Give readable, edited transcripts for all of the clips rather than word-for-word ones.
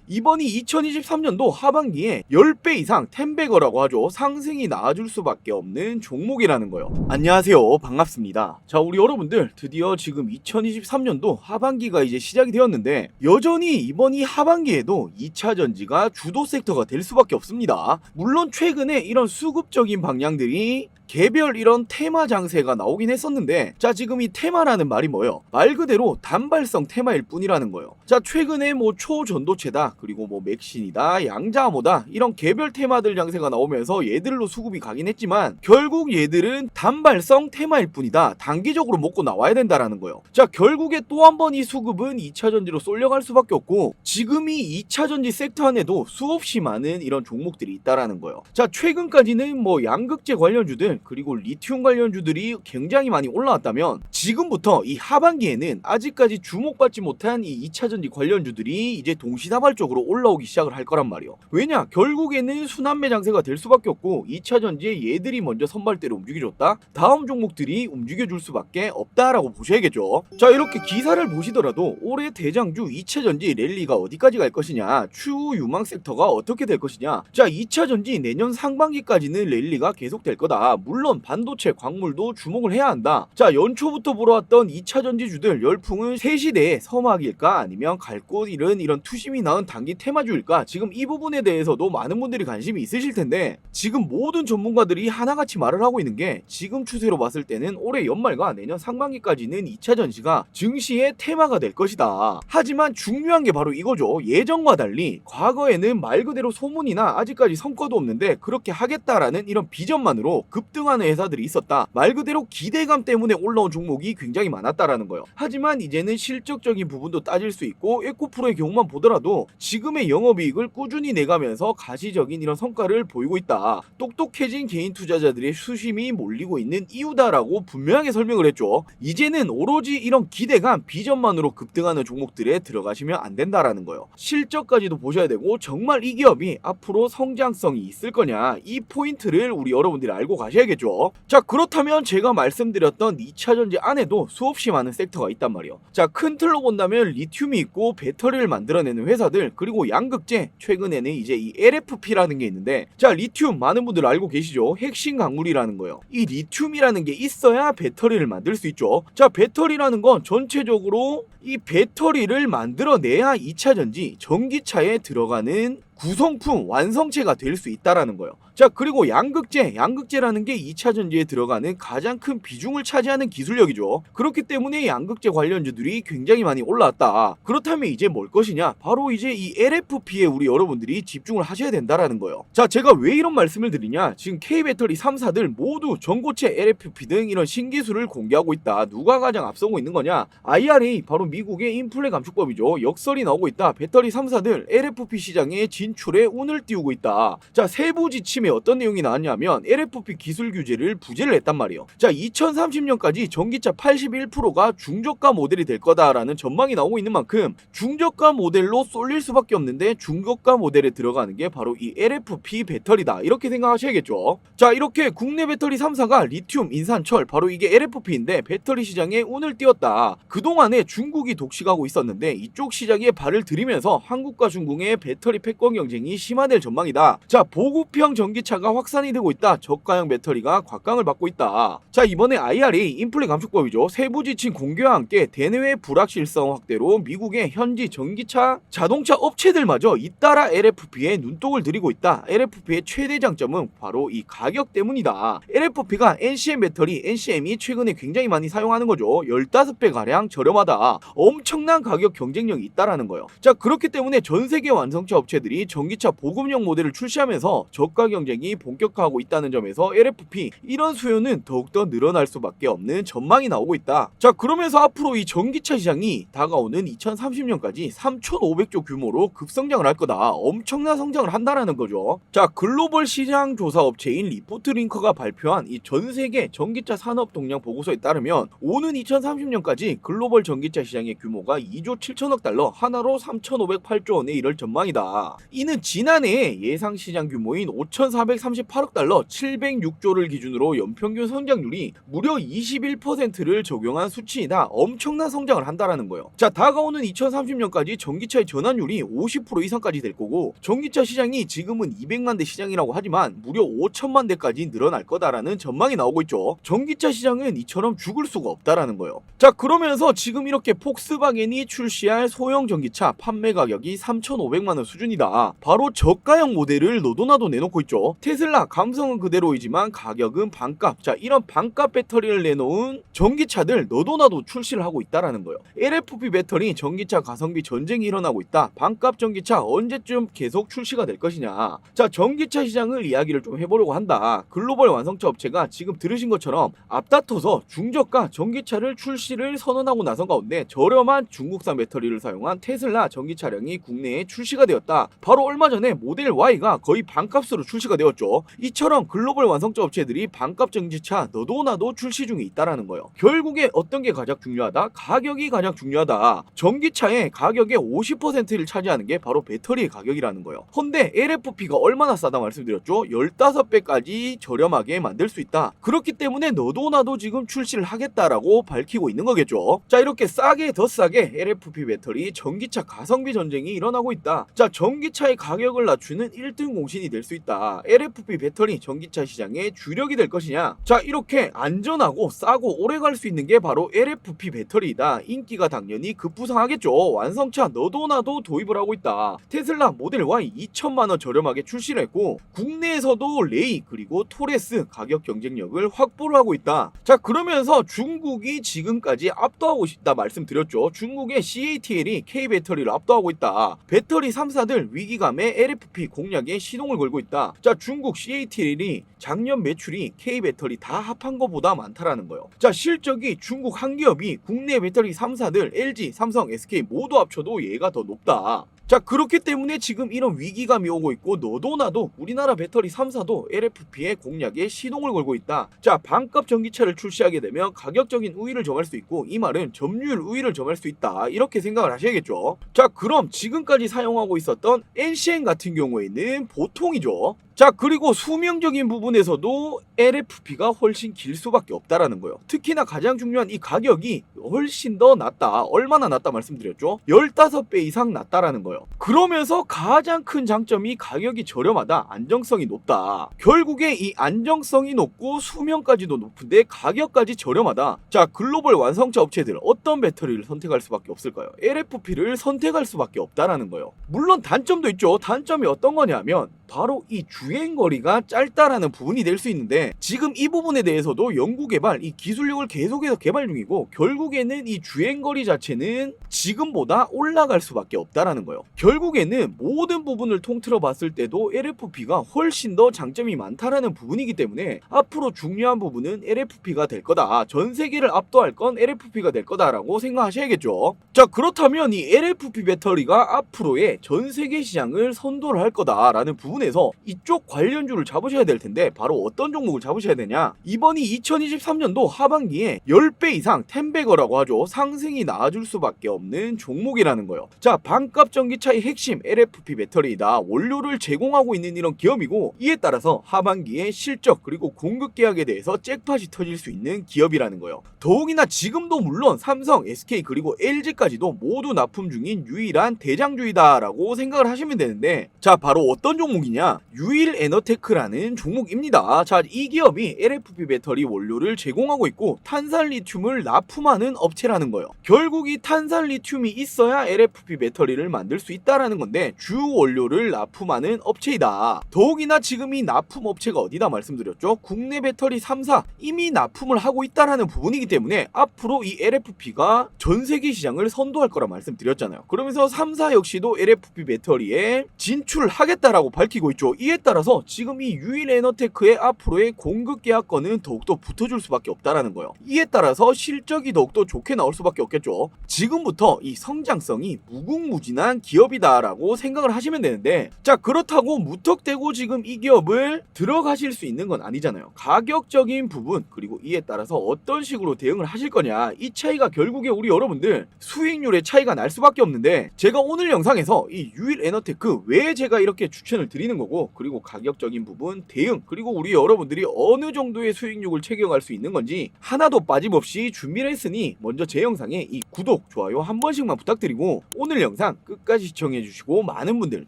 이번이 2023년도 하반기에 10배 이상 10배거라고 하죠. 상승이 나와줄 수밖에 없는 종목이라는 거요. 안녕하세요. 반갑습니다. 자, 우리 여러분들 드디어 지금 2023년도 하반기가 이제 시작이 되었는데 여전히 이번 이 하반기에도 2차 전지가 주도 섹터가 될 수밖에 없습니다. 물론 최근에 이런 수급적인 방향들이 개별 이런 테마 장세가 나오긴 했었는데, 자, 지금 이 테마라는 말이 뭐예요? 말 그대로 단발성 테마일 뿐이라는 거예요. 자, 최근에 뭐 초전도체다, 그리고 뭐 맥신이다, 양자암호다, 이런 개별 테마들 장세가 나오면서 얘들로 수급이 가긴 했지만 결국 얘들은 단발성 테마일 뿐이다, 단기적으로 먹고 나와야 된다라는 거예요. 자, 결국에 또 한 번 이 수급은 2차 전지로 쏠려갈 수밖에 없고, 지금이 2차 전지 섹터 안에도 수없이 많은 이런 종목들이 있다라는 거예요. 자, 최근까지는 뭐 양극재 관련주들 그리고 리튬 관련주들이 굉장히 많이 올라왔다면, 지금부터 이 하반기에는 아직까지 주목받지 못한 이 2차 전지 관련주들이 이제 동시다발적으로 올라오기 시작을 할 거란 말이에요. 왜냐? 결국에는 순환매 장세가 될 수밖에 없고, 2차 전지에 얘들이 먼저 선발대로 움직여줬다, 다음 종목들이 움직여줄 수밖에 없다라고 보셔야겠죠. 자, 이렇게 기사를 보시더라도 올해 대장주 2차 전지 랠리가 어디까지 갈 것이냐, 추후 유망 섹터가 어떻게 될 것이냐. 자, 2차 전지 내년 상반기까지는 랠리가 계속될 거다. 물론 반도체, 광물도 주목을 해야 한다. 자, 연초부터 보러왔던 2차 전지주들 열풍은 새 시대의 서막일까, 아니면 갈 곳 잃은 이런 투심이 나은 단기 테마주일까? 지금 이 부분에 대해서도 많은 분들이 관심이 있으실 텐데, 지금 모든 전문가들이 하나같이 말을 하고 있는 게, 지금 추세로 봤을 때는 올해 연말과 내년 상반기까지는 2차 전지가 증시의 테마가 될 것이다. 하지만 중요한 게 바로 이거죠. 예전과 달리 과거에는 말 그대로 소문이나 아직까지 성과도 없는데 그렇게 하겠다라는 이런 비전만으로 급등하는 회사들이 있었다. 말 그대로 기대감 때문에 올라온 종목이 굉장히 많았다라는 거예요. 하지만 이제는 실적적인 부분도 따질 수 있고, 에코프로의 경우만 보더라도 지금의 영업이익을 꾸준히 내가면서 가시적인 이런 성과를 보이고 있다. 똑똑해진 개인 투자자들의 수심이 몰리고 있는 이유다라고 분명하게 설명을 했죠. 이제는 오로지 이런 기대감, 비전만으로 급등하는 종목들에 들어가시면 안 된다라는 거예요. 실적까지도 보셔야 되고, 정말 이 기업이 앞으로 성장성이 있을 거냐, 이 포인트를 우리 여러분들이 알고 가셔야겠죠. 자, 그렇다면 제가 말씀드렸던 2차 전지 안에도 수없이 많은 섹터가 있단 말이에요. 자, 큰 틀로 본다면 리튬이 있고 배터리를 만들어내는 회사들, 그리고 양극재, 최근에는 이제 이 LFP라는 게 있는데, 자, 리튬 많은 분들 알고 계시죠? 핵심 강물이라는 거예요. 이 리튬이라는 게 있어야 배터리를 만들 수 있죠. 자, 배터리라는 건 전체적으로 이 배터리를 만들어내야 2차 전지, 전기차에 들어가는 구성품, 완성체가 될 수 있다라는 거예요. 자, 그리고 양극재라는 게 2차 전지에 들어가는 가장 큰 비중을 차지하는 기술력이죠. 그렇기 때문에 양극재 관련주들이 굉장히 많이 올라왔다. 그렇다면 이제 뭘 것이냐? 바로 이제 이 LFP에 우리 여러분들이 집중을 하셔야 된다라는 거예요. 자, 제가 왜 이런 말씀을 드리냐? 지금 K배터리 3사들 모두 전고체 LFP 등 이런 신기술을 공개하고 있다. 누가 가장 앞서고 있는 거냐? IRA, 바로 미국의 인플레 감축법이죠. 역설이 나오고 있다. 배터리 3사들 LFP 시장에 진출에 운을 띄우고 있다. 자, 세부 지침에 어떤 내용이 나왔냐면 LFP 기술 규제를 부재를 했단 말이에요. 자, 2030년까지 전기차 81%가 중저가 모델이 될 거다라는 전망이 나오고 있는 만큼 중저가 모델로 쏠릴 수밖에 없는데, 중저가 모델에 들어가는 게 바로 이 LFP 배터리다, 이렇게 생각하셔야겠죠. 자, 이렇게 국내 배터리 3사가 리튬, 인산철, 바로 이게 LFP인데 배터리 시장에 운을 띄웠다. 그동안에 중국이 독식하고 있었는데 이쪽 시장에 발을 들이면서 한국과 중국의 배터리 패권 경쟁이 심화될 전망이다. 자, 보급형 전기차가 확산이 되고 있다. 저가형 배터리가 곽강을 받고 있다. 자, 이번에 IRA, 인플레 감축법이죠. 세부 지침 공개와 함께 대내외 불확실성 확대로 미국의 현지 전기차 자동차 업체들마저 잇따라 LFP에 눈독을 들이고 있다. LFP의 최대 장점은 바로 이 가격 때문이다. LFP가 NCM 배터리, NCM이 최근에 굉장히 많이 사용하는 거죠. 15배 가량 저렴하다. 엄청난 가격 경쟁력이 있다라는 거예요. 자, 그렇기 때문에 전 세계 완성차 업체들이 전기차 보급용 모델을 출시하면서 저가 경쟁이 본격화하고 있다는 점에서 LFP 이런 수요는 더욱더 늘어날 수밖에 없는 전망이 나오고 있다. 자, 그러면서 앞으로 이 전기차 시장이 다가오는 2030년까지 3,500조 규모로 급성장을 할 거다. 엄청난 성장을 한다라는 거죠. 자, 글로벌 시장 조사 업체인 리포트링커가 발표한 이 전 세계 전기차 산업 동향 보고서에 따르면 오는 2030년까지 글로벌 전기차 시장의 규모가 2조 7천억 달러, 하나로 3,508조 원에 이를 전망이다. 이는 지난해 예상 시장 규모인 5,400 2,438억 달러 706조를 기준으로 연평균 성장률이 무려 21%를 적용한 수치이다. 엄청난 성장을 한다라는 거예요. 자, 다가오는 2030년까지 전기차의 전환율이 50% 이상까지 될 거고, 전기차 시장이 지금은 200만 대 시장이라고 하지만 무려 5천만 대까지 늘어날 거다라는 전망이 나오고 있죠. 전기차 시장은 이처럼 죽을 수가 없다라는 거예요. 자, 그러면서 지금 이렇게 폭스바겐이 출시할 소형 전기차 판매 가격이 3,500만 원 수준이다. 바로 저가형 모델을 너도나도 내놓고 있죠. 테슬라 감성은 그대로이지만 가격은 반값. 자, 이런 반값 배터리를 내놓은 전기차들 너도나도 출시를 하고 있다라는 거예요. LFP 배터리 전기차 가성비 전쟁이 일어나고 있다. 반값 전기차 언제쯤 계속 출시가 될 것이냐. 자, 전기차 시장을 이야기를 좀 해보려고 한다. 글로벌 완성차 업체가 지금 들으신 것처럼 앞다퉈서 중저가 전기차를 출시를 선언하고 나선 가운데 저렴한 중국산 배터리를 사용한 테슬라 전기 차량이 국내에 출시가 되었다. 바로 얼마 전에 모델 Y가 거의 반값으로 출시가 되었죠. 이처럼 글로벌 완성차 업체들이 반값 전기차 너도나도 출시 중에 있다라는 거예요. 결국에 어떤 게 가장 중요하다? 가격이 가장 중요하다. 전기차의 가격의 50%를 차지하는 게 바로 배터리의 가격이라는 거예요. 헌데 LFP가 얼마나 싸다 말씀드렸죠? 15배까지 저렴하게 만들 수 있다. 그렇기 때문에 너도나도 지금 출시를 하겠다라고 밝히고 있는 거겠죠. 자, 이렇게 싸게 더 싸게 LFP 배터리 전기차 가성비 전쟁이 일어나고 있다. 자, 전기차의 가격을 낮추는 1등 공신이 될 수 있다. LFP 배터리 전기차 시장의 주력이 될 것이냐? 자, 이렇게 안전하고 싸고 오래 갈 수 있는 게 바로 LFP 배터리이다. 인기가 당연히 급부상하겠죠. 완성차 너도나도 도입을 하고 있다. 테슬라 모델 Y 2천만 원 저렴하게 출시를 했고, 국내에서도 레이 그리고 토레스 가격 경쟁력을 확보를 하고 있다. 자, 그러면서 중국이 지금까지 압도하고 있다 말씀드렸죠. 중국의 CATL이 K배터리를 압도하고 있다. 배터리 3사들 위기감에 LFP 공략에 시동을 걸고 있다. 자, 중국 CATL이 작년 매출이 K배터리 다 합한 것보다 많다라는 거예요. 자, 실적이 중국 한 기업이 국내 배터리 3사들 LG, 삼성, SK 모두 합쳐도 얘가 더 높다. 자, 그렇기 때문에 지금 이런 위기감이 오고 있고, 너도나도 우리나라 배터리 3사도 LFP의 공략에 시동을 걸고 있다. 자, 반값 전기차를 출시하게 되면 가격적인 우위를 점할 수 있고, 이 말은 점유율 우위를 점할 수 있다. 이렇게 생각을 하셔야겠죠. 자, 그럼 지금까지 사용하고 있었던 NCN 같은 경우에는 보통이죠. 자, 그리고 수명적인 부분에서도 LFP가 훨씬 길 수밖에 없다라는 거예요. 특히나 가장 중요한 이 가격이 훨씬 더 낮다. 얼마나 낮다 말씀드렸죠? 15배 이상 낮다라는 거예요. 그러면서 가장 큰 장점이 가격이 저렴하다, 안정성이 높다. 결국에 이 안정성이 높고 수명까지도 높은데 가격까지 저렴하다. 자, 글로벌 완성차 업체들 어떤 배터리를 선택할 수밖에 없을까요? LFP를 선택할 수밖에 없다라는 거예요. 물론 단점도 있죠. 단점이 어떤 거냐면 바로 이 주행거리가 짧다라는 부분이 될 수 있는데, 지금 이 부분에 대해서도 연구개발, 이 기술력을 계속해서 개발 중이고, 결국에는 이 주행거리 자체는 지금보다 올라갈 수밖에 없다라는 거예요. 결국에는 모든 부분을 통틀어 봤을 때도 LFP가 훨씬 더 장점이 많다라는 부분이기 때문에 앞으로 중요한 부분은 LFP가 될 거다. 전 세계를 압도할 건 LFP가 될 거다라고 생각하셔야겠죠. 자, 그렇다면 이 LFP 배터리가 앞으로의 전 세계 시장을 선도를 할 거다라는 부분에서 이쪽 관련주를 잡으셔야 될 텐데, 바로 어떤 종목을 잡으셔야 되냐? 이번이 2023년도 하반기에 10배 이상 텐베거라고 하죠. 상승이 나와줄 수밖에 없는 종목이라는 거예요. 자, 반값 전기차의 핵심 LFP 배터리이다. 원료를 제공하고 있는 이런 기업이고, 이에 따라서 하반기에 실적 그리고 공급 계약에 대해서 잭팟이 터질 수 있는 기업이라는 거예요. 더욱이나 지금도 물론 삼성, SK 그리고 LG까지도 모두 납품 중인 유일한 대장주이다라고 생각을 하시면 되는데, 자, 바로 어떤 종목이냐? 유일에너테크라는 종목입니다. 자, 이 기업이 LFP 배터리 원료를 제공하고 있고 탄산리튬을 납품하는 업체라는 거예요. 결국 이 탄산리튬이 있어야 LFP 배터리를 만들 수 있다라는 건데, 주 원료를 납품하는 업체이다. 더욱이나 지금 이 납품 업체가 어디다 말씀드렸죠? 국내 배터리 3사 이미 납품을 하고 있다라는 부분이기 때문에 앞으로 이 LFP가 전 세계 시장을 선도할 거라 말씀드렸잖아요. 그러면서 3사 역시도 LFP 배터리에 진출하겠다라고 밝히고 있죠. 이에 따라서 지금 이 유일에너테크의 앞으로의 공급 계약권은 더욱더 붙어줄 수밖에 없다라는 거예요. 이에 따라서 실적이 더욱더 좋게 나올 수밖에 없겠죠. 지금부터 이 성장성이 무궁무진한 기업이다라고 생각을 하시면 되는데, 자, 그렇다고 무턱대고 지금 이 기업을 들어가실 수 있는 건 아니잖아요. 가격적인 부분 그리고 이에 따라서 어떤 식으로 대응을 하실 거냐, 이 차이가 결국에 우리 여러분들 수익률의 차이가 날 수밖에 없는데, 제가 오늘 영상에서 이 유일에너테크 왜 제가 이렇게 추천을 드리는 줄이는 거고, 그리고 가격적인 부분, 대응, 그리고 우리 여러분들이 어느 정도의 수익률을 체결할 수 있는 건지 하나도 빠짐없이 준비를 했으니 먼저 제 영상에 이 구독, 좋아요 한 번씩만 부탁드리고 오늘 영상 끝까지 시청해주시고 많은 분들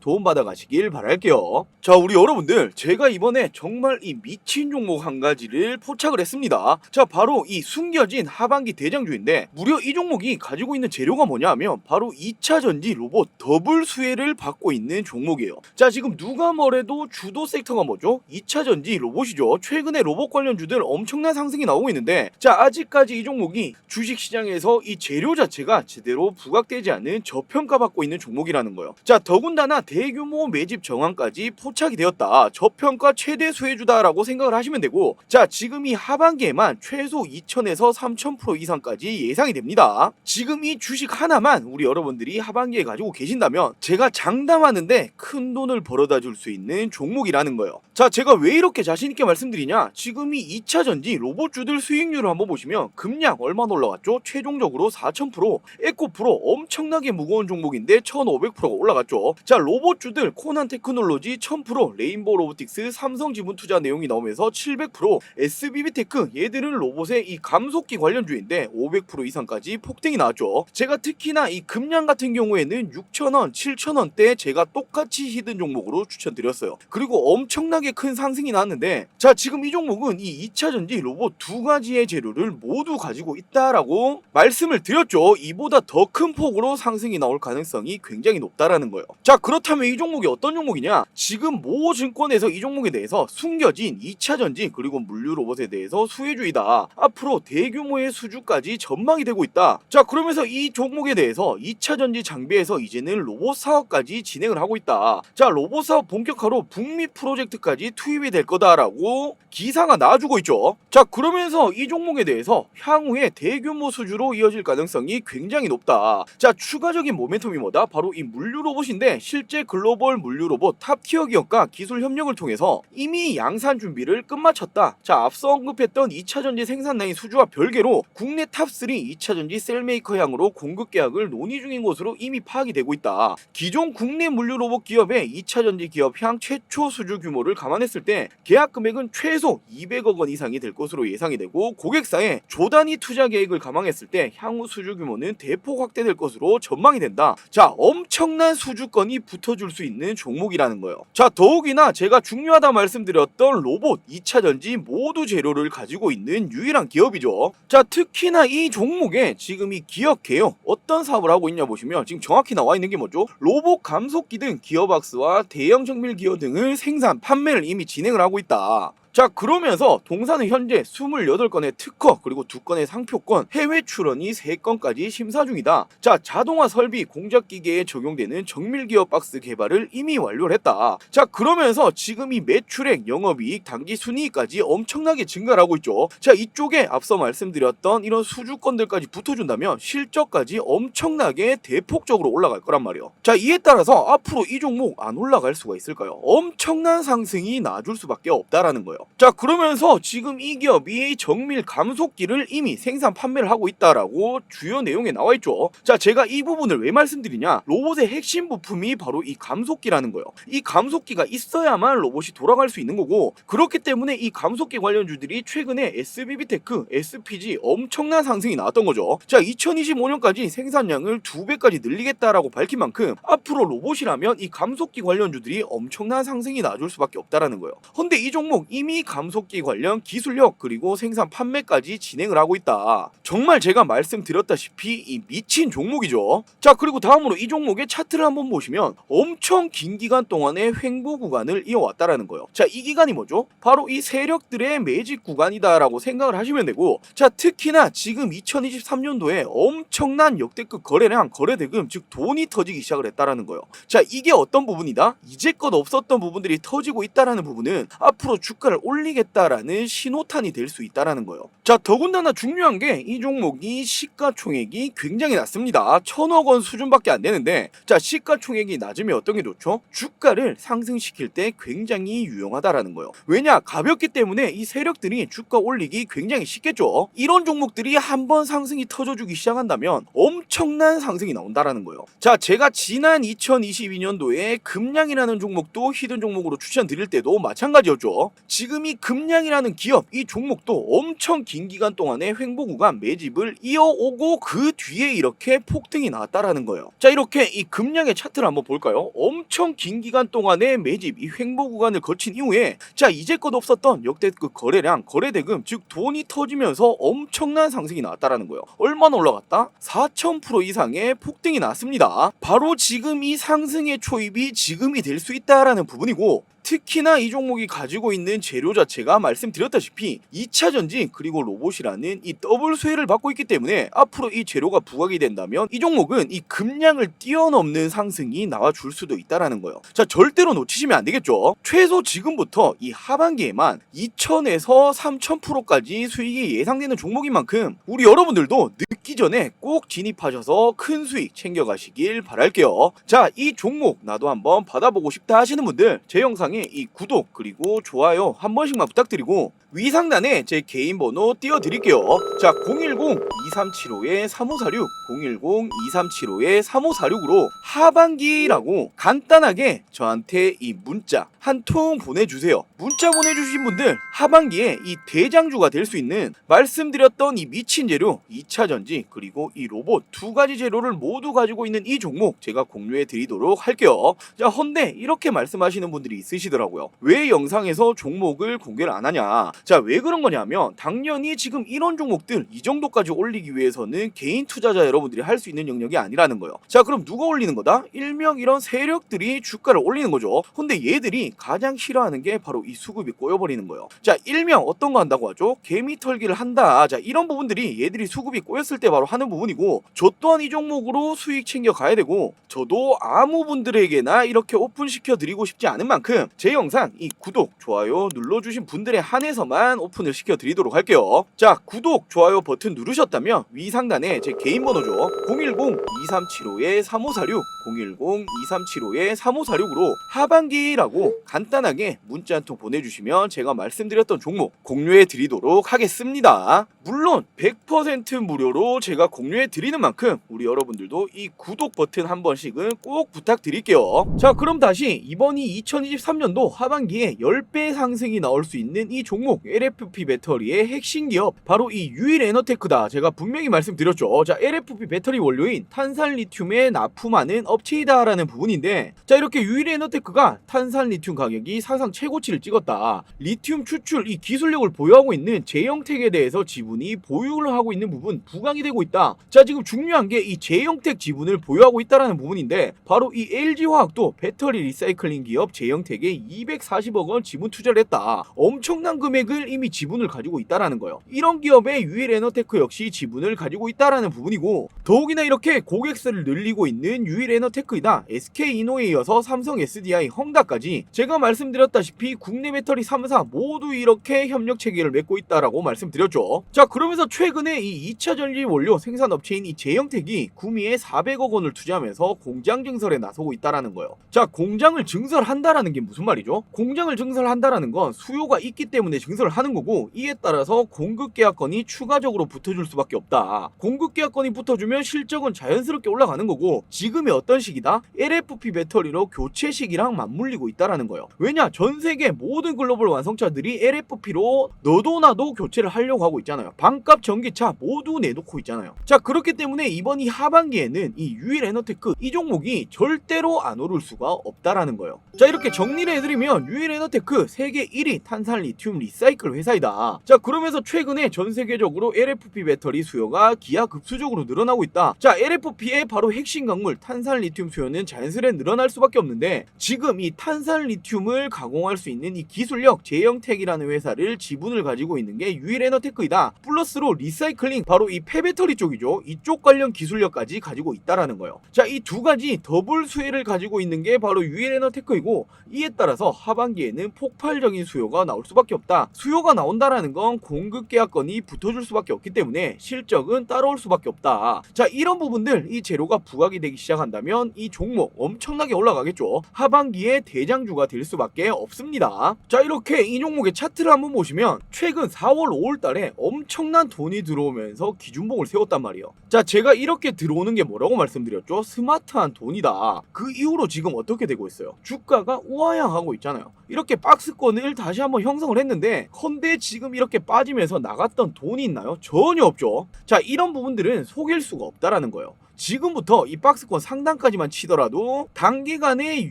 도움받아 가시길 바랄게요. 자, 우리 여러분들, 제가 이번에 정말 이 미친 종목 한 가지를 포착을 했습니다. 자, 바로 이 숨겨진 하반기 대장주인데, 무려 이 종목이 가지고 있는 재료가 뭐냐 하면 바로 2차전지 로봇 더블 수혜를 받고 있는 종목이에요. 자, 지금 누가 뭐래도 주도 섹터가 뭐죠? 2차전지 로봇이죠. 최근에 로봇 관련주들 엄청난 상승이 나오고 있는데, 자, 아직까지 이 종목이 주식시장에서 이 재료 자체가 제대로 부각되지 않은 저평가받고 있는 종목이라는 거예요. 자, 더군다나 대규모 매집 정황까지 포착이 되었다. 저평가 최대 수혜주다라고 생각을 하시면 되고, 자, 지금 이 하반기에만 최소 2000에서 3000% 이상까지 예상이 됩니다. 지금 이 주식 하나만 우리 여러분들이 하반기에 가지고 계신다면 제가 장담하는데 큰 돈을 벌어다 줄 수 있는 종목이라는 거예요. 자, 제가 왜 이렇게 자신있게 말씀드리냐, 지금 이 2차전지 로봇주들 수익률을 한번 보시면 급량 얼마나 올라갔죠? 최종적으로 4000%, 에코프로 엄청나게 무거운 종목인데 1500%가 올라갔죠. 자, 로봇주들 코난 테크놀로지 1000%, 레인보우 로보틱스, 삼성지분투자 내용이 나오면서 700%, SBB테크, 얘들은 로봇의 이 감속기 관련주인데 500% 이상까지 폭등이 나왔죠. 제가 특히나 이 급량 같은 경우에는 6000원, 7000원대 제가 똑같이 히든 종목으로 추천드렸어요. 그리고 엄청나게 큰 상승이 나왔는데, 자, 지금 이 종목은 이 2차전지 로봇 두 가지의 재료를 모두 가지고 있다라고 말씀을 드렸죠. 이보다 더 큰 폭으로 상승이 나올 가능성이 굉장히 높다라는 거예요. 자, 그렇다면 이 종목이 어떤 종목이냐, 지금 모 증권에서 이 종목에 대해서 숨겨진 2차전지 그리고 물류 로봇에 대해서 수혜주이다, 앞으로 대규모의 수주까지 전망이 되고 있다. 자, 그러면서 이 종목에 대해서 2차전지 장비에서 이제는 로봇 사업까지 진행을 하고 있다. 자, 로봇 사업 본격화로 북미 프로젝트까지 투입이 될 거다라고 기사가 나와주고 있죠. 자, 그러면서 이 종목에 대해서 향후에 대규모 수주로 이어질 가능성이 굉장히 높다. 자, 추가적인 모멘텀이 뭐다? 바로 이 물류 로봇인데, 실제 글로벌 물류 로봇 탑티어 기업과 기술 협력을 통해서 이미 양산 준비를 끝마쳤다. 자, 앞서 언급했던 2차전지 생산 라인 수주와 별개로 국내 탑3 2차전지 셀메이커 향으로 공급 계약을 논의 중인 것으로 이미 파악이 되고 있다. 기존 국내 물류 로봇 기업의 2차전지 기업 향 최초 수주 규모를 감안했을 때 계약 금액은 최소 200억 원 이상이 될 것으로 예상이 되고, 고객사의 조단위 투자 계획을 감안했을 때 향후 수주 규모는 대폭 확대될 것으로 전망이 된다. 자, 엄청난 수주권이 붙어줄 수 있는 종목이라는 거예요. 자, 더욱이나 제가 중요하다 말씀드렸던 로봇, 2차전지 모두 재료를 가지고 있는 유일한 기업이죠. 자, 특히나 이 종목에 지금 이 기업개요 어떤 사업을 하고 있냐 보시면 지금 정확히 나와 있는 게 뭐죠? 로봇 감속기 등 기어박스와 대형 정밀 기어 등을 생산, 판매를 이미 진행을 하고 있다. 자, 그러면서 동사는 현재 28건의 특허 그리고 2건의 상표권, 해외 출원이 3건까지 심사 중이다. 자, 자동화 설비, 공작 기계에 적용되는 정밀 기어 박스 개발을 이미 완료를 했다. 자, 그러면서 지금 이 매출액, 영업이익, 당기 순이익까지 엄청나게 증가를 하고 있죠. 자, 이쪽에 앞서 말씀드렸던 이런 수주권들까지 붙어준다면 실적까지 엄청나게 대폭적으로 올라갈 거란 말이에요. 자, 이에 따라서 앞으로 이 종목 안 올라갈 수가 있을까요? 엄청난 상승이 나줄 수밖에 없다라는 거예요. 자, 그러면서 지금 이 기업이 정밀 감속기를 이미 생산 판매를 하고 있다라고 주요 내용에 나와 있죠. 자, 제가 이 부분을 왜 말씀드리냐, 로봇의 핵심 부품이 바로 이 감속기라는 거예요. 이 감속기가 있어야만 로봇이 돌아갈 수 있는 거고, 그렇기 때문에 이 감속기 관련주들이 최근에 SBB테크, SPG 엄청난 상승이 나왔던 거죠. 자, 2025년까지 생산량을 2배까지 늘리겠다라고 밝힌 만큼 앞으로 로봇이라면 이 감속기 관련주들이 엄청난 상승이 나줄 수밖에 없다라는 거예요. 근데 이 종목 이미 감속기 관련 기술력 그리고 생산 판매까지 진행을 하고 있다. 정말 제가 말씀드렸다시피 이 미친 종목이죠. 자, 그리고 다음으로 이 종목의 차트를 한번 보시면 엄청 긴 기간 동안의 횡보 구간을 이어왔다라는 거예요. 자, 이 기간이 뭐죠? 바로 이 세력들의 매집 구간이다라고 생각을 하시면 되고, 자, 특히나 지금 2023년도에 엄청난 역대급 거래량, 거래대금, 즉 돈이 터지기 시작을 했다라는 거예요. 자, 이게 어떤 부분이다? 이제껏 없었던 부분들이 터지고 있다라는 부분은 앞으로 주가를 주가를 올리겠다라는 신호탄이 될 수 있다라는 거예요. 자, 더군다나 중요한 게 이 종목이 시가총액이 굉장히 낮습니다. 1000억 원 수준밖에 안 되는데, 자, 시가총액이 낮으면 어떤 게 좋죠? 주가를 상승시킬 때 굉장히 유용하다라는 거예요. 왜냐? 가볍기 때문에 이 세력들이 주가 올리기 굉장히 쉽겠죠. 이런 종목들이 한번 상승이 터져주기 시작한다면 엄청난 상승이 나온다라는 거예요. 자, 제가 지난 2022년도에 금량이라는 종목도 히든 종목으로 추천드릴 때도 마찬가지였죠. 지금 이 금량이라는 기업, 이 종목도 엄청 긴 기간 동안에 횡보 구간 매집을 이어오고 그 뒤에 이렇게 폭등이 나왔다라는 거예요. 자, 이렇게 이 금량의 차트를 한번 볼까요? 엄청 긴 기간 동안에 매집, 이 횡보 구간을 거친 이후에, 자, 이제껏 없었던 역대급 거래량, 거래대금, 즉 돈이 터지면서 엄청난 상승이 나왔다라는 거예요. 얼마나 올라갔다? 4000% 이상의 폭등이 나왔습니다. 바로 지금 이 상승의 초입이 지금이 될 수 있다라는 부분이고, 특히나 이 종목이 가지고 있는 재료 자체가 말씀드렸다시피 2차 전지 그리고 로봇이라는 이 더블 수혜를 받고 있기 때문에 앞으로 이 재료가 부각이 된다면 이 종목은 이 금량을 뛰어넘는 상승이 나와줄 수도 있다라는 거예요. 자, 절대로 놓치시면 안 되겠죠. 최소 지금부터 이 하반기에만 2000에서 3000%까지 수익이 예상되는 종목인 만큼 우리 여러분들도 늦기 전에 꼭 진입하셔서 큰 수익 챙겨가시길 바랄게요. 자, 이 종목 나도 한번 받아보고 싶다 하시는 분들 제 영상에 이 구독 그리고 좋아요 한 번씩만 부탁드리고 위 상단에 제 개인 번호 띄워드릴게요. 자, 010-2375-3546 010-2375-3546으로 하반기라고 간단하게 저한테 이 문자 한 통 보내주세요. 문자 보내주신 분들 하반기에 이 대장주가 될 수 있는 말씀드렸던 이 미친 재료 2차 전지 그리고 이 로봇 두 가지 재료를 모두 가지고 있는 이 종목 제가 공유해 드리도록 할게요. 자, 헌데 이렇게 말씀하시는 분들이 있으시더라고요. 왜 영상에서 종목을 공개를 안 하냐? 자, 왜 그런 거냐면 당연히 지금 이런 종목들 이 정도까지 올리기 위해서는 개인 투자자 여러분들이 할 수 있는 영역이 아니라는 거예요. 자, 그럼 누가 올리는 거다? 일명 이런 세력들이 주가를 올리는 거죠. 근데 얘들이 가장 싫어하는 게 바로 이 수급이 꼬여버리는 거예요. 자, 일명 어떤 거 한다고 하죠? 개미 털기를 한다. 자, 이런 부분들이 얘들이 수급이 꼬였을 때 바로 하는 부분이고, 저 또한 이 종목으로 수익 챙겨 가야 되고, 저도 아무 분들에게나 이렇게 오픈시켜 드리고 싶지 않은 만큼 제 영상 이 구독, 좋아요 눌러주신 분들에 한해서만 오픈을 시켜 드리도록 할게요. 자, 구독, 좋아요 버튼 누르셨다면 위 상단에 제 개인 번호죠. 010-2375-3546 010-2375-3546으로 하반기라고 간단하게 문자 한 통 보내주시면 제가 말씀드렸던 종목 공유해 드리도록 하겠습니다. 물론 100% 무료로 제가 공유해 드리는 만큼 우리 여러분들도 이 구독 버튼 한 번씩은 꼭 부탁드릴게요. 자, 그럼 다시 이번이 2023년도 하반기에 10배 상승이 나올 수 있는 이 종목 LFP 배터리의 핵심 기업 바로 이 유일에너테크다. 제가 분명히 말씀드렸죠. 자, LFP 배터리 원료인 탄산 리튬에 납품하는 업체이다라는 부분인데, 자, 이렇게 유일에너테크가 탄산 리튬 가격이 사상 최고치를 찍었다. 리튬 추출 이 기술력을 보유하고 있는 제형택에 대해서 지분이 보유를 하고 있는 부분 부각이 되고 있다. 자, 지금 중요한 게 이 제형택 지분을 보유하고 있다라는 부분인데, 바로 이 LG화학도 배터리 리사이클링 기업 제형택에 240억 원 지분 투자를 했다. 엄청난 금액을 이미 지분을 가지고 있다라는 거예요. 이런 기업의 유일에너테크 역시 지분을 가지고 있다라는 부분이고, 더욱이나 이렇게 고객수를 늘리고 있는 유일에너테크이다. SK이노에 이어서 삼성 SDI, 헝다까지 제가 말씀드렸다시피 국내 배터리 3사 모두 이렇게 협력 체계를 맺고 있다라고 말씀드렸죠. 자, 그러면서 최근에 이 2차 전지 원료 생산업체인 이 제형택이 구미에 400억 원을 투자하면서 공장 증설에 나서고 있다라는 거예요. 자, 공장을 증설한다라는 게 무슨 말이죠? 공장을 증설한다라는 건 수요가 있기 때문에 증설을 하는 거고, 이에 따라서 공급 계약건이 추가적으로 붙어줄 수밖에 없다. 공급 계약건이 붙어주면 실적은 자연스럽게 올라가는 거고, 지금의 어떤 시기다? LFP 배터리로 교체 시기랑 맞물리고 있다라는 거예요. 왜냐? 전 세계 모든 글로벌 완성차들이 LFP로 너도 나도 교체를 하려고 하고 있잖아요. 반값 전기차 모두 내놓고 있잖아요. 자, 그렇기 때문에 이번 이 하반기에는 이 유일에너테크 이 종목이 절대로 안 오를 수가 없다라는 거예요. 자, 이렇게 정리를 해드리면 유일에너테크 세계 1위 탄산 리튬 리사이클 회사이다. 자, 그러면서 최근에 전 세계적으로 LFP 배터리 수요가 기하급수적으로 늘어나고 있다. 자, LFP의 바로 핵심 광물 탄산 리튬 수요는 자연스레 늘어날 수밖에 없는데, 지금 이 탄산 리튬을 가공할 수 있는 이 기술력 제형택이라는 회사를 지분을 가지고 있는 게 유일에너테크이다. 플러스로 리사이클링, 바로 이 폐배터리 쪽이죠. 이쪽 관련 기술력까지 가지고 있다라는 거예요. 자, 이 두 가지 더블 수혜를 가지고 있는 게 바로 유일에너테크이고, 이에 따라서 하반기에는 폭발적인 수요가 나올 수밖에 없다. 수요가 나온다라는 건 공급 계약건이 붙어줄 수밖에 없기 때문에 실적은 따라올 수밖에 없다. 자, 이런 부분들, 이 재료가 부각이 되기 시작한다면 이 종목 엄청나게 올라가겠죠. 하반기에 대장주가 될 수밖에 없습니다. 자, 이렇게 이 종목의 차트를 한번 보시면 최근 4월 5월 달에 엄청난 돈이 들어오면서 기준봉을 세웠단 말이에요. 자, 제가 이렇게 들어오는 게 뭐라고 말씀드렸죠? 스마트한 돈이다. 그 이후로 지금 어떻게 되고 있어요? 주가가 우하향하고 있잖아요. 이렇게 박스권을 다시 한번 형성을 했는데, 헌데 지금 이렇게 빠지면서 나갔던 돈이 있나요? 전혀 없죠. 자, 이런 부분들은 속일 수가 없다라는 거예요. 지금부터 이 박스권 상단까지만 치더라도 단기간에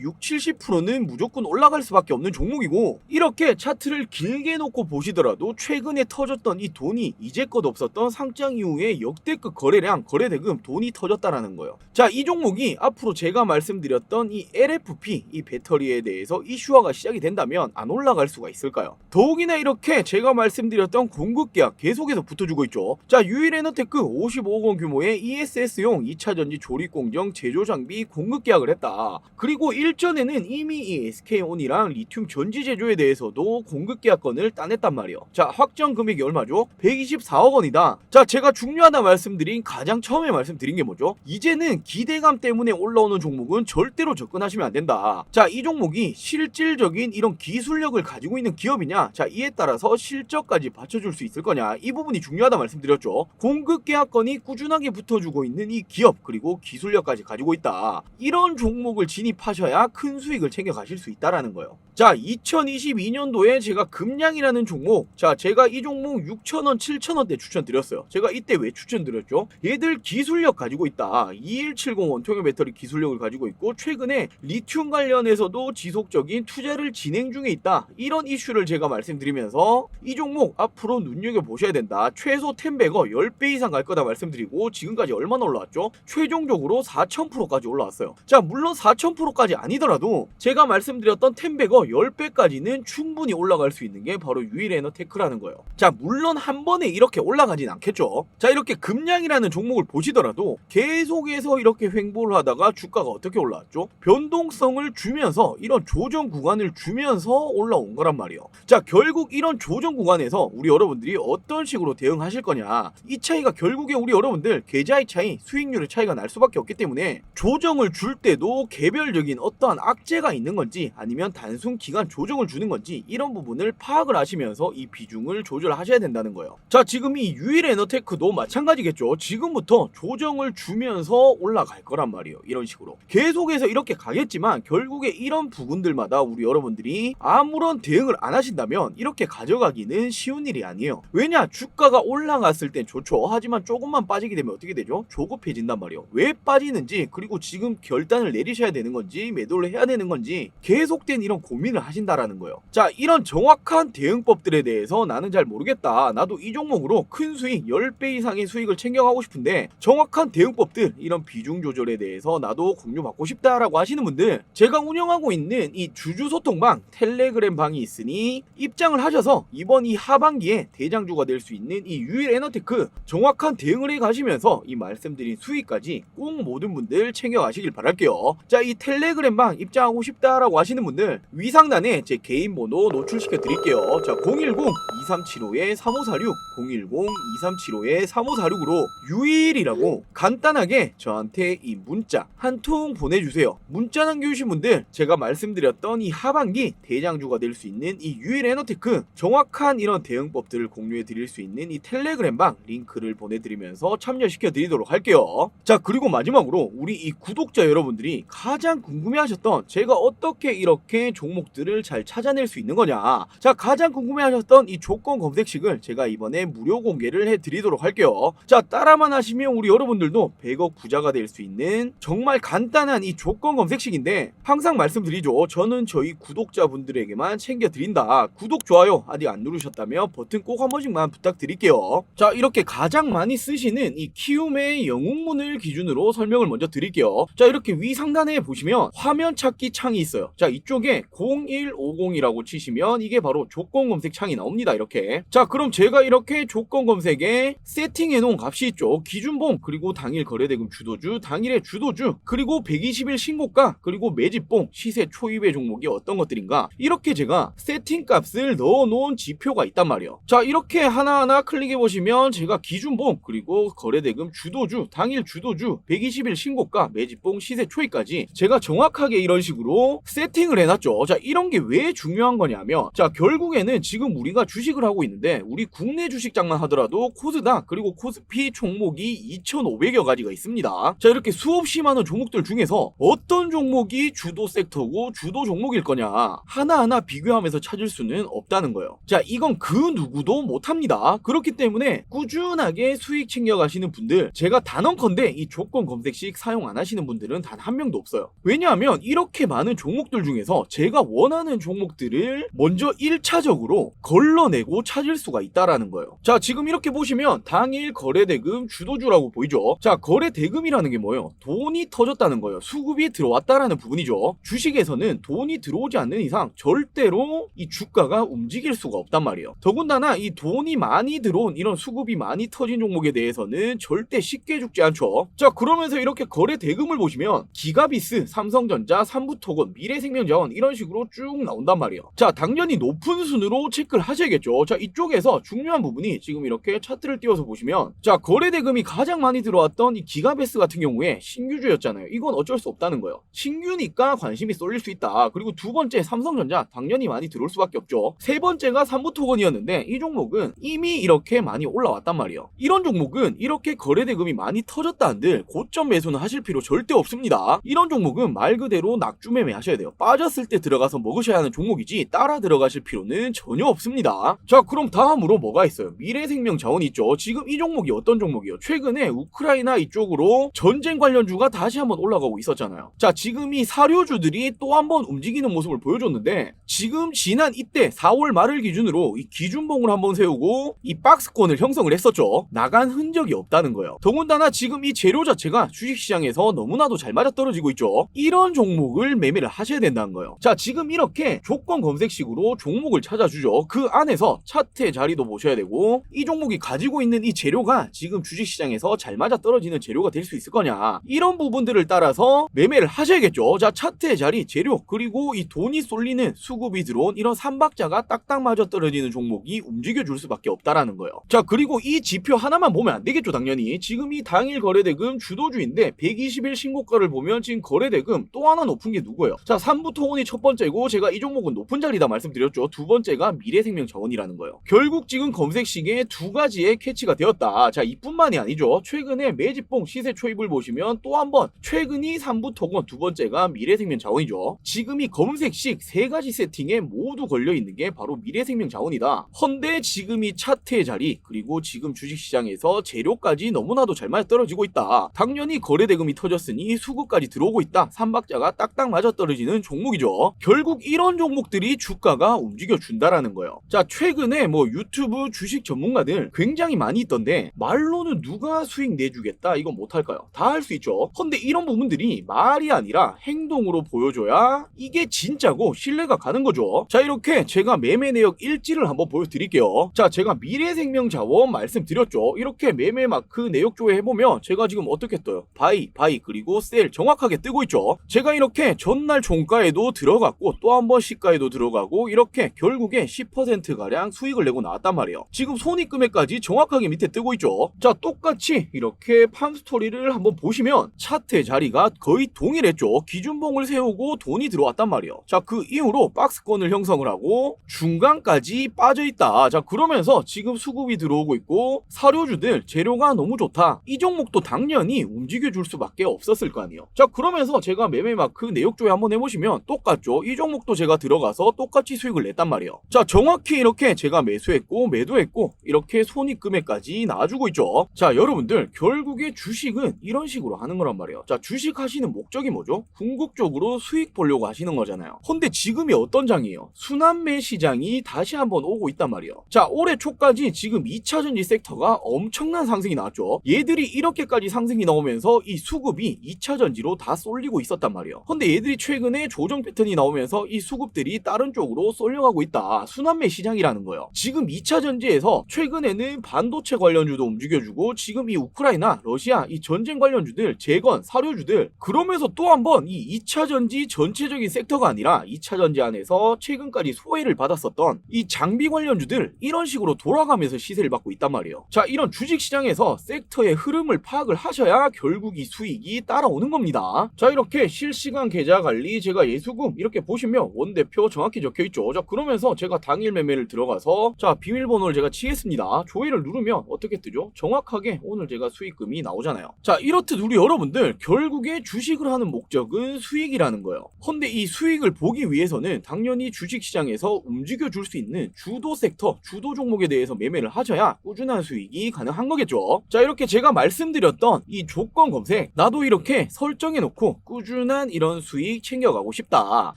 60-70%는 무조건 올라갈 수밖에 없는 종목이고, 이렇게 차트를 길게 놓고 보시더라도 최근에 터졌던 이 돈이 이제껏 없었던 상장 이후에 역대급 거래량, 거래대금, 돈이 터졌다라는 거예요. 자, 이 종목이 앞으로 제가 말씀드렸던 이 LFP, 이 배터리에 대해서 이슈화가 시작이 된다면 안 올라갈 수가 있을까요? 더욱이나 이렇게 제가 말씀드렸던 공급 계약 계속해서 붙어주고 있죠. 자, 유일에너테크 55억 원 규모의 ESS용 2차전지 조립공정 제조장비 공급 계약을 했다. 그리고 일전에는 이미 이 SK온이랑 리튬 전지 제조에 대해서도 공급 계약건을 따냈단 말이에요. 자, 확정 금액이 얼마죠? 124억 원이다. 자, 제가 중요하다 말씀드린, 가장 처음에 말씀드린 게 뭐죠? 이제는 기대감 때문에 올라오는 종목은 절대로 접근하시면 안 된다. 자, 이 종목이 실질적인 이런 기술력을 가지고 있는 기업이냐? 자, 이에 따라서 실적까지 받쳐줄 수 있을 거냐? 이 부분이 중요하다 말씀드렸죠. 공급 계약건이 꾸준하게 붙어주고 있는 이 기업, 그리고 기술력까지 가지고 있다. 이런 종목을 진입하셔야 큰 수익을 챙겨 가실 수 있다라는 거예요. 자, 2022년도에 제가 금량이라는 종목, 자, 제가 이 종목 6,000원, 7,000원대 추천드렸어요. 제가 이때 왜 추천드렸죠? 얘들 기술력 가지고 있다. 2170 원통형 배터리 기술력을 가지고 있고, 최근에 리튬 관련해서도 지속적인 투자를 진행 중에 있다. 이런 이슈를 제가 말씀드리면서 이 종목 앞으로 눈여겨보셔야 된다. 최소 10배거 10배 이상 갈 거다 말씀드리고, 지금까지 얼마나 올라왔죠? 최종적으로 4000%까지 올라왔어요. 자, 물론 4000%까지 아니더라도 제가 말씀드렸던 10배거 10배까지는 충분히 올라갈 수 있는 게 바로 유일에너테크라는 거예요. 자, 물론 한 번에 이렇게 올라가진 않겠죠. 자, 이렇게 금량이라는 종목을 보시더라도 계속해서 이렇게 횡보를 하다가 주가가 어떻게 올라왔죠? 변동성을 주면서 이런 조정 구간을 주면서 올라온 거란 말이에요. 자, 결국 이런 조정 구간에서 우리 여러분들이 어떤 식으로 대응하실 거냐, 이 차이가 결국에 우리 여러분들 계좌의 차이, 수익률의 차이가 날 수밖에 없기 때문에 조정을 줄 때도 개별적인 어떠한 악재가 있는 건지 아니면 단순 기간 조정을 주는 건지, 이런 부분을 파악을 하시면서 이 비중을 조절하셔야 된다는 거예요. 자, 지금 이 유일에너테크도 마찬가지겠죠. 지금부터 조정을 주면서 올라갈 거란 말이에요. 이런 식으로 계속해서 이렇게 가겠지만, 결국에 이런 부분들마다 우리 여러분들이 아무런 대응을 안 하신다면 이렇게 가져가기는 쉬운 일이 아니에요. 왜냐? 주가가 올라갔을 땐 좋죠. 하지만 조금만 빠지게 되면 어떻게 되죠? 조급해진단 말이에요. 왜 빠지는지, 그리고 지금 결단을 내리셔야 되는 건지, 매도를 해야 되는 건지 계속된 이런 고민을 하신다라는 거예요. 자, 이런 정확한 대응법들에 대해서 나는 잘 모르겠다, 나도 이 종목으로 큰 수익 10배 이상의 수익을 챙겨가고 싶은데 정확한 대응법들, 이런 비중 조절에 대해서 나도 공유받고 싶다라고 하시는 분들, 제가 운영하고 있는 이 주주소통방 텔레그램 방이 있으니 입장을 하셔서 이번 이 하반기에 대장주가 될 수 있는 이 유일에너테크 정확한 대응을 해 가시면서 이 말씀드린 수익까지 꼭 모든 분들 챙겨가시길 바랄게요. 자, 이 텔레그램 방 입장하고 싶다라고 하시는 분들 위상단에 제 개인 번호 노출시켜 드릴게요. 자, 010-2375-3546 010-2375-3546으로 유일이라고 간단하게 저한테 이 문자 한 통 보내주세요. 문자 남겨주신 분들, 제가 말씀드렸던 이 하반기 대장주가 될 수 있는 이 유일에너테크 정확한 이런 대응법들을 공유해 드릴 수 있는 이 텔레그램 방 링크를 보내드리면서 참여시켜 드리도록 할게요. 자, 그리고 마지막으로 우리 이 구독자 여러분들이 가장 궁금해하셨던, 제가 어떻게 이렇게 종목들을 잘 찾아낼 수 있는 거냐, 자, 가장 궁금해하셨던 이 조건 검색식을 제가 이번에 무료 공개를 해드리도록 할게요. 자, 따라만 하시면 우리 여러분들도 100억 부자가 될 수 있는 정말 간단한 이 조건 검색식인데, 항상 말씀드리죠. 저는 저희 구독자분들에게만 챙겨드린다. 구독, 좋아요 아직 안 누르셨다면 버튼 꼭 한 번씩만 부탁드릴게요. 자, 이렇게 가장 많이 쓰시는 이 키움의 영웅문을 기준으로 설명을 먼저 드릴게요. 자, 이렇게 위 상단에 보시면 화면 찾기 창이 있어요. 자, 이쪽에 0150이라고 치시면 이게 바로 조건 검색 창이 나옵니다. 이렇게. 자, 그럼 제가 이렇게 조건 검색에 세팅해 놓은 값이 있죠. 기준봉, 그리고 당일 거래대금 주도주, 당일의 주도주, 그리고 120일 신고가, 그리고 매집봉, 시세 초입의 종목이 어떤 것들인가, 이렇게 제가 세팅 값을 넣어 놓은 지표가 있단 말이에요. 자, 이렇게 하나하나 클릭해 보시면 제가 기준봉, 그리고 거래대금 주도주, 당일 주도주, 120일 신고가, 매집봉, 시세 초입까지 제가 정확하게 이런 식으로 세팅을 해놨죠. 자, 이런 게 왜 중요한 거냐면, 자, 결국에는 지금 우리가 주식을 하고 있는데 우리 국내 주식장만 하더라도 코스닥 그리고 코스피 종목이 2,500여 가지가 있습니다. 자, 이렇게 수없이 많은 종목들 중에서 어떤 종목이 주도 섹터고 주도 종목일 거냐 하나하나 비교하면서 찾을 수는 없다는 거예요. 자, 이건 그 누구도 못합니다. 그렇기 때문에 꾸준하게 수익 챙겨가시는 분들, 제가 단언컨대 이 조건 검색식 사용 안 하시는 분들은 단 한 명도 없어요. 왜냐하면 이렇게 많은 종목들 중에서 제가 원하는 종목들을 먼저 1차적으로 걸러내고 찾을 수가 있다라는 거예요. 자, 지금 이렇게 보시면 당일 거래대금 주도주라고 보이죠. 자, 거래대금이라는 게 뭐예요? 돈이 터졌다는 거예요. 수급이 들어왔다라는 부분이죠. 주식에서는 돈이 들어오지 않는 이상 절대로 이 주가가 움직일 수가 없단 말이에요. 더군다나 이 돈이 많이 들어온 이런 수급이 많이 터진 종목에 대해서는 절대 쉽게 죽지 않죠. 자, 그러면서 이렇게 거래대금을 보시면 기가비스, 삼성전자, 삼부토건, 미래생명자원 이런 식으로 쭉 나온단 말이에요. 자, 당연히 높은 순으로 체크를 하셔야겠죠. 자, 이쪽에서 중요한 부분이 지금 이렇게 차트를 띄워서 보시면, 자, 거래대금이 가장 많이 들어왔던 이 기가베스 같은 경우에 신규주였잖아요. 이건 어쩔 수 없다는 거예요. 신규니까 관심이 쏠릴 수 있다. 그리고 두 번째 삼성전자 당연히 많이 들어올 수밖에 없죠. 세 번째가 삼부토건이었는데 이 종목은 이미 이렇게 많이 올라왔단 말이에요. 이런 종목은 이렇게 거래대금이 많이 터졌다 한들 고점 매수는 하실 필요 절대 없습니다. 이런 종목은 말 그대로 낙주매매 하셔야 돼요. 빠졌을 때 들어가서 먹으셔야 하는 종목이지 따라 들어가실 필요는 전혀 없습니다. 자, 그럼 다음으로 뭐가 있어요? 미래생명자원이 있죠. 지금 이 종목이 어떤 종목이에요? 최근에 우크라이나 이쪽으로 전쟁 관련주가 다시 한번 올라가고 있었잖아요. 자, 지금 이 사료주들이 또 한번 움직이는 모습을 보여줬는데, 지금 지난 이때 4월 말을 기준으로 이 기준봉을 한번 세우고 이 박스권을 형성을 했었죠. 나간 흔적이 없다는 거예요. 더군다나 지금 이 재료 자체가 주식시장에서 너무나도 잘 맞아떨어지고 있죠. 이런 종목을 매매를 하셔야 된다는 거예요. 자, 지금 이렇게 조건 검색식으로 종목을 찾아주죠. 그 안에서 차트의 자리도 보셔야 되고, 이 종목이 가지고 있는 이 재료가 지금 주식시장에서 잘 맞아떨어지는 재료가 될 수 있을 거냐, 이런 부분들을 따라서 매매를 하셔야겠죠. 자, 차트의 자리, 재료, 그리고 이 돈이 쏠리는 수급이 들어온 이런 삼박자가 딱딱 맞아떨어지는 종목이 움직여줄 수밖에 없다라는 거예요. 자, 그리고 이 지표 하나만 보면 안 되겠죠. 당연히 지금 이 당일 거래대금 주도주인데 120일 신고가를 보면 지금 거래대금 또 하나 높은 게 누구예요? 자, 삼부토건이 첫 번째고, 제가 이 종목은 높은 자리다 말씀드렸죠. 두 번째가 미래생명자원이라는 거예요. 결국 지금 검색식에 두 가지의 캐치가 되었다. 자, 이뿐만이 아니죠. 최근에 매집봉 시세 초입을 보시면 또 한 번 최근이 삼부토건, 두 번째가 미래생명자원이죠. 지금 이 검색식 세 가지 세팅에 모두 걸려있는 게 바로 미래생명자원이다. 헌데 지금 이 차트의 자리, 그리고 지금 주식시장에서 재료까지 너무나도 잘 맞아떨어지고 있다. 당연히 거래대금이 터졌으니 수급까지 들어오고 있다. 삼박자가 딱딱 맞아떨어지는 종목이죠. 결국 이런 종목들이 주가가 움직여준다라는 거예요. 자, 최근에 뭐 유튜브 주식 전문가들 굉장히 많이 있던데, 말로는 누가 수익 내주겠다 이건 못할까요? 다 할 수 있죠. 근데 이런 부분들이 말이 아니라 행동으로 보여줘야 이게 진짜고 신뢰가 가는 거죠. 자, 이렇게 제가 매매 내역 일지를 한번 보여드릴게요. 자, 제가 미래생명자원 말씀드렸죠. 이렇게 매매 마크 내역 조회 해보면 제가 지금 어떻게 떠요? 바이, 그리고 셀 정확하게 뜨고 있죠. 제가 이렇게 전날 종가에도 들어갔고 또 한 번 시가에도 들어가고, 이렇게 결국에 10%가량 수익을 내고 나왔단 말이에요. 지금 손익금액까지 정확하게 밑에 뜨고 있죠. 자, 똑같이 이렇게 팜스토리를 한번 보시면 차트의 자리가 거의 동일했죠. 기준봉을 세우고 돈이 들어왔단 말이에요. 자, 그 이후로 박스권을 형성을 하고 중간까지 빠져있다. 자, 그러면서 지금 수급이 들어오고 있고 사료주들 재료가 너무 좋다. 이 종목도 당연히 움직여줄 수밖에 없었을 거 아니에요. 자, 그러면서 제가 매매마크 내역조회 한번 해보시면 똑같죠. 이 종목도 제가 들어가서 똑같이 수익을 냈단 말이에요. 자, 정확히 이렇게 제가 매수했고 매도했고 이렇게 손익금액까지 나와주고 있죠. 자, 여러분들 결국에 주식은 이런 식으로 하는 거란 말이에요. 자, 주식 하시는 목적이 뭐죠? 궁극적으로 수익 보려고 하시는 거잖아요. 근데 지금이 어떤 장이에요? 순환매 시장이 다시 한번 오고 있단 말이에요. 자, 올해 초까지 지금 2차전지 섹터가 엄청난 상승이 나왔죠. 얘들이 이렇게까지 상승이 나오면서 이 수급이 2차전지로 다 쏠리고 있었단 말이에요. 근데 얘들이 최근에 조정 패턴이 나오면서 나오면서 이 수급들이 다른 쪽으로 쏠려가고 있다. 순환매 시장이라는 거예요. 지금 2차 전지에서 최근에는 반도체 관련주도 움직여주고 지금 이 우크라이나, 러시아 이 전쟁 관련주들, 재건, 사료주들 그러면서 또 한 번 이 2차 전지 전체적인 섹터가 아니라 2차 전지 안에서 최근까지 소외를 받았었던 이 장비 관련주들 이런 식으로 돌아가면서 시세를 받고 있단 말이에요. 자, 이런 주식시장에서 섹터의 흐름을 파악을 하셔야 결국 이 수익이 따라오는 겁니다. 자, 이렇게 실시간 계좌 관리 제가 예수금 이렇게 보시면 원대표 정확히 적혀있죠. 자, 그러면서 제가 당일 매매를 들어가서 자, 비밀번호를 제가 치겠습니다. 조회를 누르면 어떻게 뜨죠? 정확하게 오늘 제가 수익금이 나오잖아요. 자, 이렇듯 우리 여러분들 결국에 주식을 하는 목적은 수익이라는 거예요. 근데 이 수익을 보기 위해서는 당연히 주식시장에서 움직여줄 수 있는 주도 섹터, 주도 종목에 대해서 매매를 하셔야 꾸준한 수익이 가능한 거겠죠. 자, 이렇게 제가 말씀드렸던 이 조건 검색 나도 이렇게 설정해놓고 꾸준한 이런 수익 챙겨가고 싶다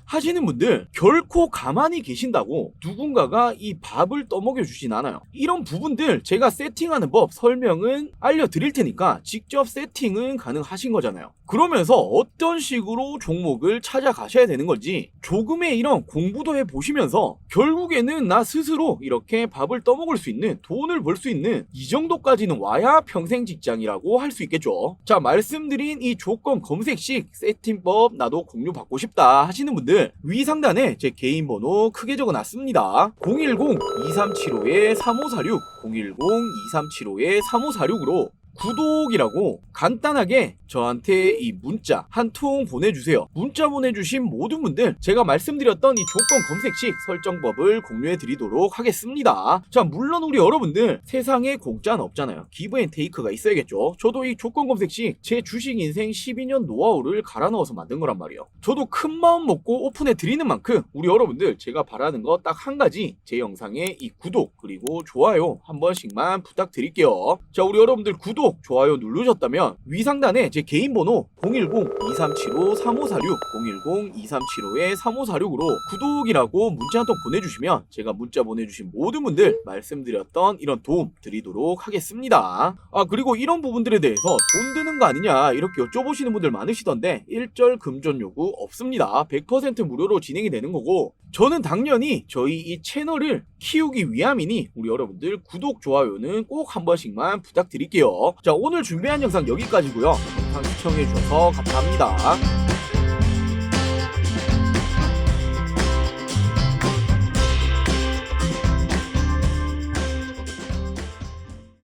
하시는 분들 결코 가만히 계신다고 누군가가 이 밥을 떠먹여 주진 않아요. 이런 부분들 제가 세팅하는 법 설명은 알려드릴 테니까 직접 세팅은 가능하신 거잖아요. 그러면서 어떤 식으로 종목을 찾아가셔야 되는 건지 조금의 이런 공부도 해보시면서 결국에는 나 스스로 이렇게 밥을 떠먹을 수 있는, 돈을 벌 수 있는 이 정도까지는 와야 평생 직장이라고 할 수 있겠죠. 자, 말씀드린 이 조건 검색식 세팅법 나도 공유 받고 싶다 하시는 분들 위 상단에 제 개인 번호 크게 적어놨습니다. 010-2375-3546 010-2375-3546으로 구독이라고 간단하게 저한테 이 문자 한 통 보내주세요. 문자 보내주신 모든 분들 제가 말씀드렸던 이 조건 검색식 설정법을 공유해 드리도록 하겠습니다. 자, 물론 우리 여러분들 세상에 공짜는 없잖아요. 기브앤테이크가 있어야겠죠. 저도 이 조건 검색식 제 주식 인생 12년 노하우를 갈아 넣어서 만든 거란 말이에요. 저도 큰 마음 먹고 오픈해 드리는 만큼 우리 여러분들 제가 바라는 거 딱 한 가지, 제 영상에 이 구독 그리고 좋아요 한 번씩만 부탁드릴게요. 자, 우리 여러분들 구독, 좋아요 누르셨다면 위 상단에 제 개인 번호 010-2375-3546 010-2375-3546으로 구독이라고 문자 한 통 보내주시면 제가 문자 보내주신 모든 분들 말씀드렸던 이런 도움 드리도록 하겠습니다. 아, 그리고 이런 부분들에 대해서 돈 드는 거 아니냐 이렇게 여쭤보시는 분들 많으시던데 일절 금전 요구 없습니다. 100% 무료로 진행이 되는 거고 저는 당연히 저희 이 채널을 키우기 위함이니 우리 여러분들 구독, 좋아요는 꼭 한 번씩만 부탁드릴게요. 자, 오늘 준비한 영상 여기까지고요. 영상 시청해주셔서 감사합니다.